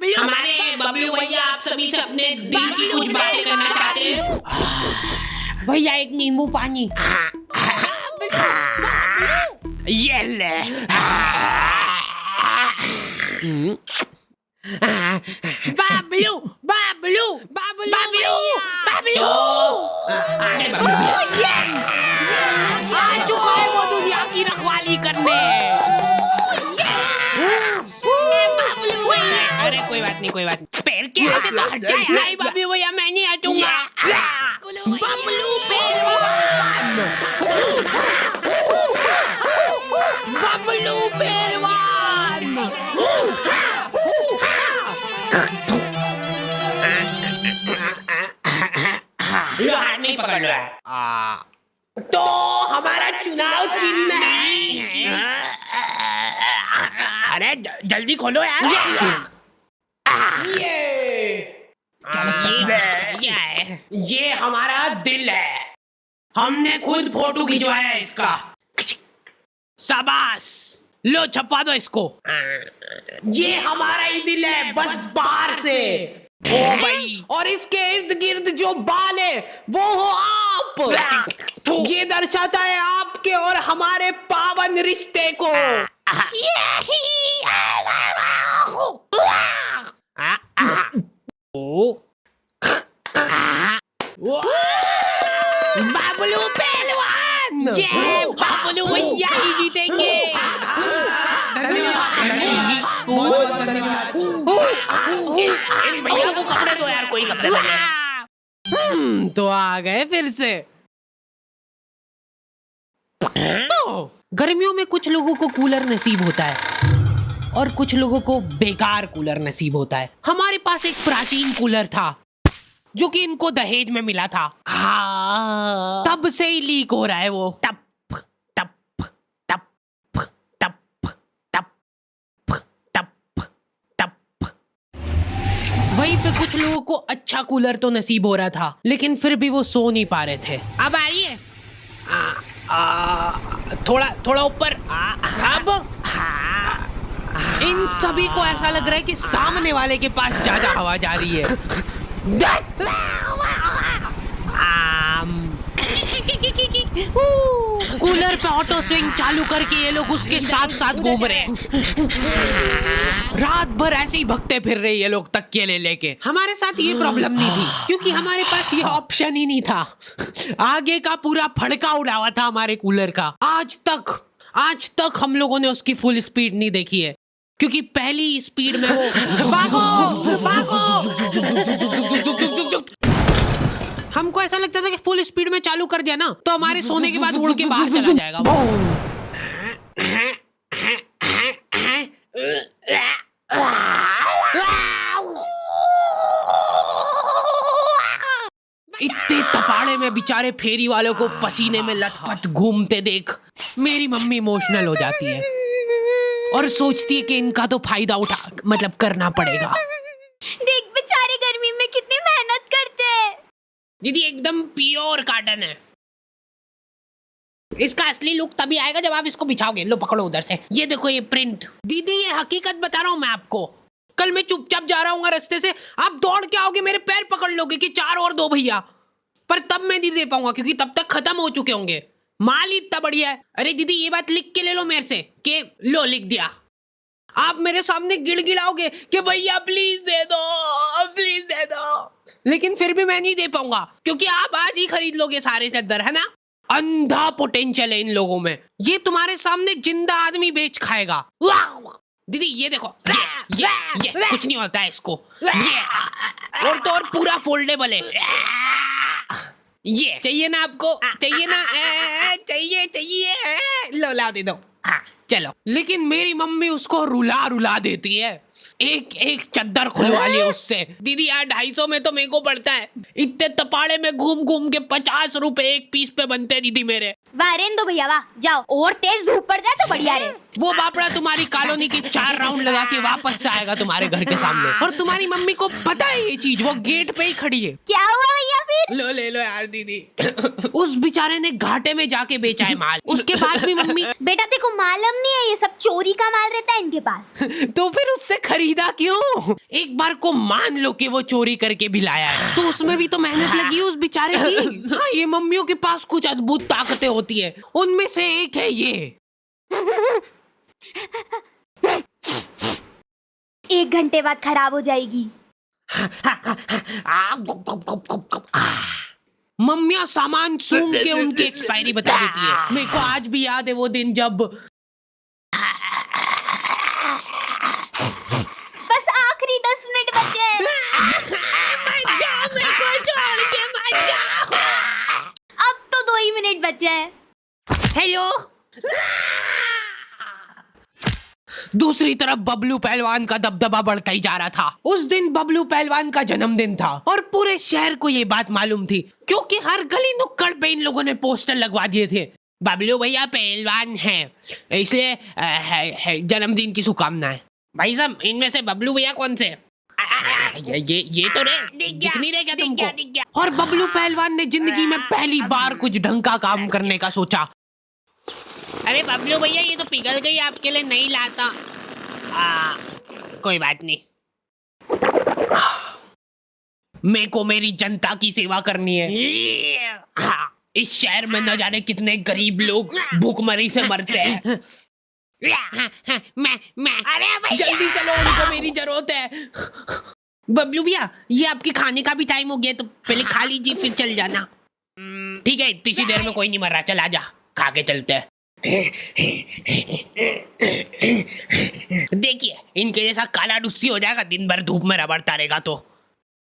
हमारे बबलू भैया आप सभी से अपने दिल की कुछ बातें करना चाहते हैं। भैया एक नींबू पानी। ये ले। बाबलू बाबलू बाबलू बाबलू बाबलू आगे बबलू भैया। आ चुका है वो दुनिया की रखवाली करने। अरे कोई बात नहीं, कोई बात नहीं। पैर के ऐसे तो हट जाए। नहीं बाबू भैया मैं नहीं हटूंगा। बबलू पहलवान, बबलू पहलवान। लो हाथ नहीं पकड़ लो यार। तो हमारा चुनाव चिन्ह है। अरे जल्दी खोलो यार। क्या है? ये हमारा दिल है। हमने खुद फोटो खिंचवाया है इसका। शाबाश, लो छपवा दो इसको। ये हमारा ही दिल है, बस बाहर से। ओ भाई, और इसके इर्द गिर्द जो बाल है वो हो आप। ये दर्शाता है आपके और हमारे पावन रिश्ते को। बाबलू पहलवान, ये बाबलू भैया ही जीतेंगे। इन भैया को कपड़े दो यार, कोई कपड़े दो। तो आ गए फिर से। तो गर्मियों में कुछ लोगों को कूलर नसीब होता है और कुछ लोगों को बेकार कूलर नसीब होता है। हमारे पास एक प्राचीन कूलर था जो कि इनको दहेज में मिला था। तब से ही लीक हो रहा है वो। टप टप टप टप टप टप टप। वहीं पे कुछ लोगों को अच्छा कूलर तो नसीब हो रहा था, लेकिन फिर भी वो सो नहीं पा रहे थे। अब आइए, थोड़ा थोड़ा ऊपर। अब इन सभी को ऐसा लग रहा है कि सामने वाले के पास ज्यादा हवा जा रही है। कूलर पे ऑटो स्विंग चालू करके ये लोग उसके साथ साथ घूम रहे हैं। रात भर ऐसे ही भगते फिर रहे ये लोग तकिए ले लेके। हमारे साथ ये प्रॉब्लम नहीं थी क्योंकि हमारे पास ये ऑप्शन ही नहीं था। आगे का पूरा फड़का उड़ा हुआ था हमारे कूलर का। आज तक हम लोगों ने उसकी फुल स्पीड नहीं देखी है क्योंकि पहली स्पीड में वो भागो। हमको ऐसा लगता था कि फुल स्पीड में चालू कर दिया ना तो हमारे सोने के बाद उड़ के बाहर चला जाएगा। इतने तपाड़े में बेचारे फेरी वालों को पसीने में लथपथ घूमते देख मेरी मम्मी इमोशनल हो जाती है और सोचती है कि इनका तो फायदा करना पड़ेगा। देख बेचारे गर्मी में कितनी मेहनत करते हैं। दीदी एकदम प्योर कॉटन है। इसका असली लुक तभी आएगा जब आप इसको बिछाओगे। लो पकड़ो उधर से, ये देखो ये प्रिंट। दीदी ये हकीकत बता रहा हूँ मैं आपको। कल मैं चुपचाप जा रहा हूँ रास्ते से, आप दौड़ के आओगे मेरे पैर पकड़ लोगे कि 4 और दो भैया, पर तब मैं नहीं दे पाऊंगा क्योंकि तब तक खत्म हो चुके होंगे। माल ही इतना बढ़िया है। अरे दीदी ये बात लिख के ले लो मेरे से कि लो लिख दिया। आप मेरे सामने गिड़गिड़ाओगे कि भैया प्लीज दे दो, लेकिन फिर भी मैं नहीं दे पाऊंगा क्योंकि आप आज ही खरीद लोगे सारे चद्दर, है ना। अंधा पोटेंशियल है इन लोगों में। ये तुम्हारे सामने जिंदा आदमी बेच खाएगा। दीदी ये देखो, ये कुछ नहीं होता है इसको। ये और तो और पूरा फोल्डेबल है। ये चाहिए ना आपको? चाहिए ना? चाहिए। लो ला दे दो। चलो। लेकिन मेरी मम्मी उसको रुला देती है। एक चद्दर खुलवा लिया उससे। दीदी यार 250 में तो मेरे को पड़ता है। इतने तपाड़े में घूम के 50 रुपए एक पीस पे बनते हैं दीदी मेरे। वाह रेन दो भैया वाह, जाओ और तेज धूप पड़ जाए तो बढ़िया रहे। वो बापड़ा तुम्हारी कॉलोनी की 4 राउंड लगा के वापस से आएगा तुम्हारे घर के सामने। और तुम्हारी मम्मी को पता है ये चीज, वो गेट पे ही खड़ी है। क्या हुआ भैया फिर? लो ले लो यार दीदी। उस बेचारे ने घाटे में जाके बेचा है माल, उसके बाद भी मम्मी। बेटा तेरे को मालूम नहीं है ये सब चोरी का माल रहता है इनके पास। तो फिर उससे खरीदा क्यों? एक बार को मान लो कि वो चोरी करके भी लाया है, तो उसमें भी तो मेहनत लगी है उस बेचारे की। हाँ, ये मम्मियों के पास कुछ अद्भुत ताकतें होती है, उनमें से एक है ये। 1 घंटे बाद खराब हो जाएगी। मम्मियाँ सामान सूंघ के उनकी एक्सपायरी बता देती है। मेरे को आज भी याद है वो दिन जब बस आखिरी 10 मिनट बचे हैं। अब तो 2 ही मिनट बचे हैं। हेलो। दूसरी तरफ बबलू पहलवान का दबदबा बढ़ता ही जा रहा था। उस दिन बबलू पहलवान का जन्मदिन था और पूरे शहर को ये बात मालूम थी, क्योंकि हर गली नुक्कड़ पे इन लोगों ने पोस्टर लगवा दिए थे, बबलू भैया पहलवान हैं, इसलिए जन्मदिन की शुभकामनाएं। भाई साहब, इनमें से बबलू भैया कौन से? ये तो दिख नहीं रहे क्या तुमको? और बबलू पहलवान ने जिंदगी में पहली बार कुछ ढंग का काम करने का सोचा। अरे बबलू भैया, ये तो पिघल गई, आपके लिए नहीं लाता। कोई बात नहीं, मेरे को मेरी जनता की सेवा करनी है। इस शहर में न जाने कितने गरीब लोग भूखमरी से मरते हैं। मैं अरे जल्दी चलो, उनको मेरी जरूरत है। बबलू भैया, ये आपके खाने का भी टाइम हो गया, तो पहले खा लीजिए फिर चल जाना। ठीक है, इतनी देर में कोई नहीं मर रहा, चल आजा, खा के चलते हैं। देखिए, इनके जैसा काला डुस्सी हो जाएगा, दिन भर धूप में रबड़ता रहेगा। तो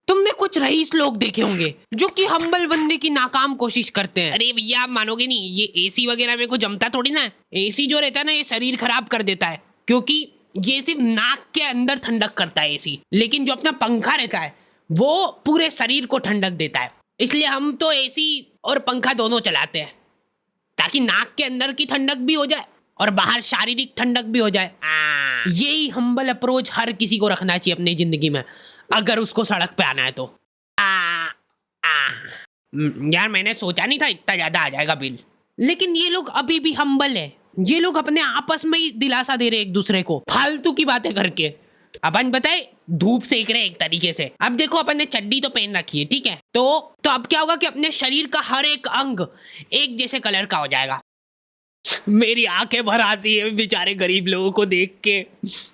तुमने कुछ रईस लोग देखे होंगे जो कि हम्बल बनने की नाकाम कोशिश करते हैं। अरे भैया, आप मानोगे नहीं, ये एसी वगैरह में को जमता थोड़ी ना है। एसी जो रहता है ना, ये शरीर खराब कर देता है, क्योंकि ये सिर्फ नाक के अंदर ठंडक करता है एसी, लेकिन जो अपना पंखा रहता है वो पूरे शरीर को ठंडक देता है। इसलिए हम तो एसी और पंखा दोनों चलाते हैं, ताकि नाक के अंदर की ठंडक भी हो जाए और बाहर शारीरिक ठंडक भी हो जाए। यही हम्बल अप्रोच हर किसी को रखना चाहिए अपनी जिंदगी में, अगर उसको सड़क पे आना है तो। यार, मैंने सोचा नहीं था इतना ज्यादा आ जाएगा बिल, लेकिन ये लोग अभी भी हम्बल है। ये लोग अपने आपस में ही दिलासा दे रहे एक दूसरे को, फालतू की बातें करके। अपन बताए धूप सेक रहे एक तरीके से। अब देखो, अपन ने चड्डी तो पहन रखी है, ठीक है, तो अब क्या होगा कि अपने शरीर का हर एक अंग एक जैसे कलर का हो जाएगा। मेरी आंखें भर आती है बेचारे गरीब लोगों को देख के,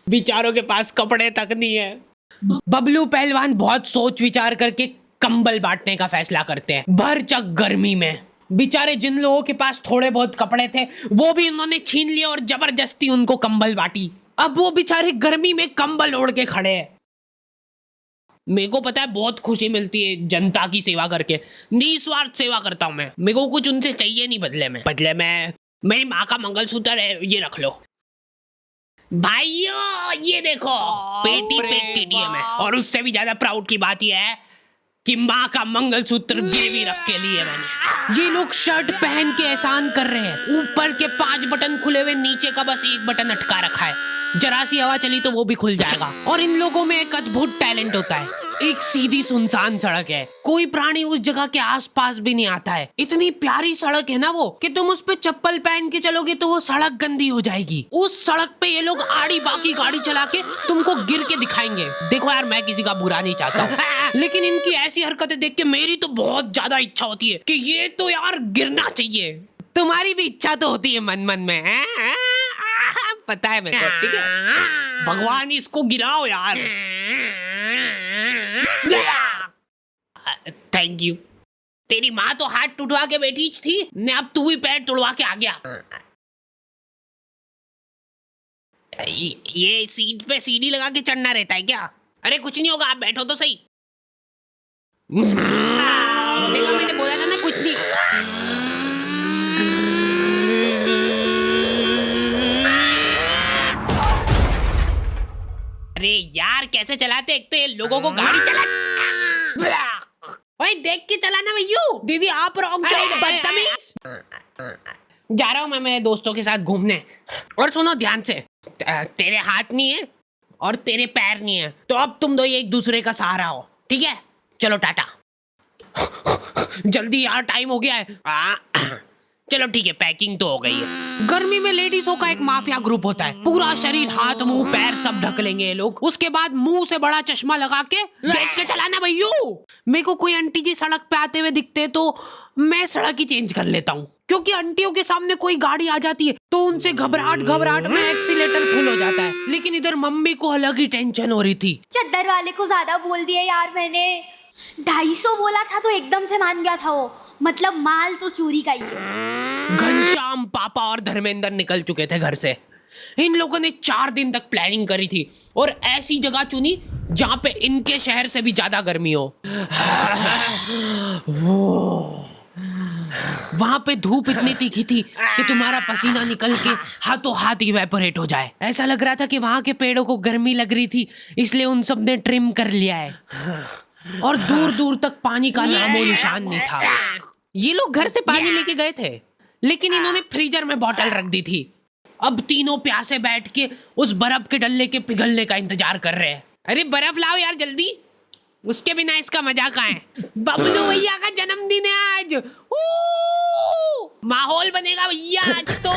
बेचारों के पास कपड़े तक नहीं है। बबलू पहलवान बहुत सोच विचार करके कंबल बांटने का फैसला करते हैं भरचक गर्मी में। बेचारे जिन लोगों के पास थोड़े बहुत कपड़े थे वो भी उन्होंने छीन लिए और जबरदस्ती उनको कंबल बांटी। अब वो बेचारे गर्मी में कंबल ओढ़ के खड़े हैं। मेरे को पता है बहुत खुशी मिलती है जनता की सेवा करके, निस्वार्थ सेवा करता हूँ मैं। मेरे को कुछ उनसे चाहिए नहीं बदले में मेरी माँ का मंगलसूत्र है, ये रख लो। भाइयों, ये देखो, पेटी पे केटीएम है, और उससे भी ज्यादा प्राउड की बात यह है कि माँ का मंगलसूत्र गिरवी रख के लिए मैंने। ये लोग शर्ट पहन के एहसान कर रहे हैं, ऊपर के 5 बटन खुले हुए, नीचे का बस 1 बटन अटका रखा है। जरा सी हवा चली तो वो भी खुल जाएगा। और इन लोगों में एक अद्भुत टैलेंट होता है। एक सीधी सुनसान सड़क है, कोई प्राणी उस जगह के आसपास भी नहीं आता है। इतनी प्यारी सड़क है ना वो, कि तुम उस पे चप्पल पहन के चलोगे तो वो सड़क गंदी हो जाएगी। उस सड़क पे ये लोग आड़ी बाकी गाड़ी चला के तुमको गिर के दिखाएंगे। देखो यार, मैं किसी का बुरा नहीं चाहता हूँ, लेकिन इनकी ऐसी हरकतें देख के मेरी तो बहुत ज्यादा इच्छा होती है कि ये तो यार गिरना चाहिए। तुम्हारी भी इच्छा तो होती है मन मन में, पता है मेरे को, ठीक है? भगवान इसको गिराओ यार। Thank you. तेरी माँ तो हाथ टूटवा के बैठी थी ने, अब तू भी पैर तोड़वा के आ गया। ये सीट पे सीढ़ी लगा के चढ़ना रहता है क्या? अरे कुछ नहीं होगा, आप बैठो तो सही। देखो, मैंने बोला था ना कुछ नहीं। अरे यार, कैसे चलाते? एक तो ये लोगों को गाड़ी चला। ओए, देख के चलाना भैया। दीदी, आप रॉन्ग साइड, बदतमीज। जा रहा हूँ मैं मेरे दोस्तों के साथ घूमने। और सुनो ध्यान से, तेरे हाथ नहीं है और तेरे पैर नहीं है, तो अब तुम दो एक दूसरे का सहारा हो, ठीक है? चलो टाटा। जल्दी यार, टाइम हो गया है। चलो ठीक है, पैकिंग तो हो गई है। गर्मी में लेडीजों का एक माफिया ग्रुप होता है। पूरा शरीर, हाथ, मुंह, पैर सब ढक लेंगे ये लोग। उसके बाद मुंह से बड़ा चश्मा लगा के देख के चलाना भैया। मेरे को कोई आंटी जी सड़क पे आते हुए दिखते तो मैं सड़क ही चेंज कर लेता हूँ, क्योंकि आंटियों के सामने कोई गाड़ी आ जाती है तो उनसे घबराहट में एक्सीलेटर फुल हो जाता है। लेकिन इधर मम्मी को अलग ही टेंशन हो रही थी। चद्दर वाले को ज्यादा बोल दिया यार मैंने। 250 बोला था तो एकदम से मान गया था वो। मतलब माल तो चोरी का ही है। घनश्याम, पापा और धर्मेंद्र निकल चुके थे घर से। इन लोगों ने 4 दिन तक प्लानिंग करी थी और ऐसी जगह चुनी जहां पे इनके शहर से भी ज्यादा गर्मी हो। वहां पे धूप इतनी तीखी थी कि तुम्हारा पसीना निकल के हाथों हाथ इवेपोरेट हो जाए। ऐसा लग रहा था कि वहां के पेड़ों को गर्मी लग रही थी, इसलिए उन सब ने ट्रिम कर लिया है। और दूर दूर तक पानी का नामो निशान नहीं था। ये लोग घर से पानी लेके गए थे, लेकिन इन्होंने फ्रीजर में बोतल रख दी थी। अब तीनों प्यासे बैठ के उस बर्फ के डल्ले के पिघलने का इंतजार कर रहे हैं। अरे बर्फ लाओ यार जल्दी, उसके बिना इसका मजा कहाँ है। बबलू भैया का जन्मदिन है आज। माहौल बनेगा भैया आज तो।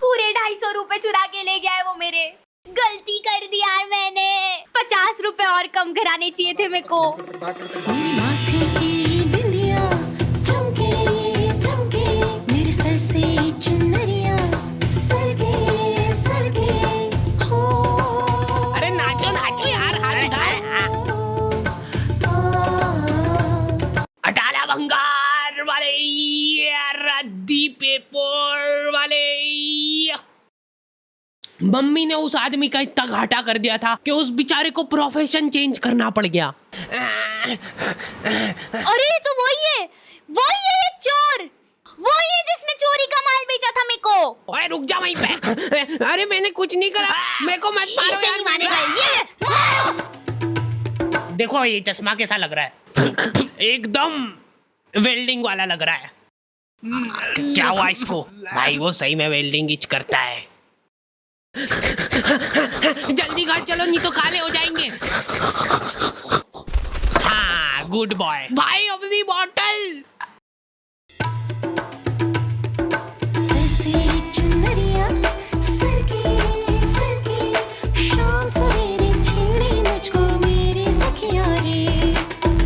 पूरे 250 रुपए चुरा के ले गया है वो मेरे। गलती कर दी यार मैंने। 50 रुपए और कम कराने चाहिए थे मेरे को। मेरे सर से चुनरिया सरगे हो। अरे नाचो नाचो यार, हाथ उठाए। अटाला भंगार वाले, रद्दी पेपर वाले। मम्मी ने उस आदमी का इतना घाटा कर दिया था कि उस बेचारे को प्रोफेशन चेंज करना पड़ गया। अरे तो वही है ये चोर। वही है जिसने चोरी का माल बेचा था मेरे को। ओए रुक जा वहीं पे। अरे मैंने कुछ नहीं करा, मेरे को मत मारो ऐसे यार। नहीं मानेगा ये। मारो। देखो ये चश्मा कैसा लग रहा है, एकदम वेल्डिंग वाला लग रहा है। क्या हुआ इसको? भाई वो सही में वेल्डिंग इच करता है। जल्दी घर चलो, नहीं तो काले हो जाएंगे। हाँ गुड बॉय। भाई अपनी बॉटल। चुनरिया सरगे शाम सवेरे छेड़े मुझको मेरे सखिया रे।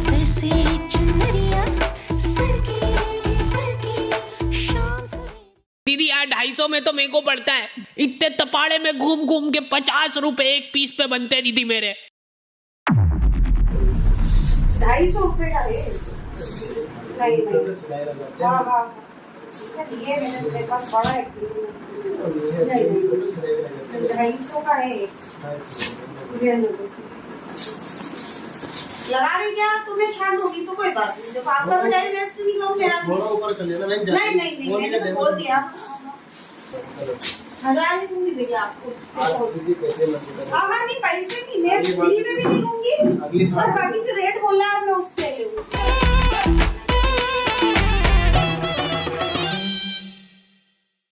तरसे चुनरिया सरगे शाम सवेरे। दीदी यार 250 में तो मेरे को पड़ता है। इतने तपाड़े में घूम घूम के 50 रुपए एक पीस पे बनते दीदी मेरे। 250 रुपए का है। नहीं हाँ ये मेरे पास बड़ा है। नहीं 250 का है। लगा रही क्या? तुम्हें छान होगी तो कोई बात नहीं। देखो आपका भी टाइम वेस्ट नहीं करूँ मेरा। नहीं मैंने तो बोल दिया। 1000 नहीं दूंगी भैया आपको। हाँ नहीं पैसे नहीं, मैं फ्री में भी नहीं लूंगी और बाकी जो रेट बोला है मैं उस पे लूंगी।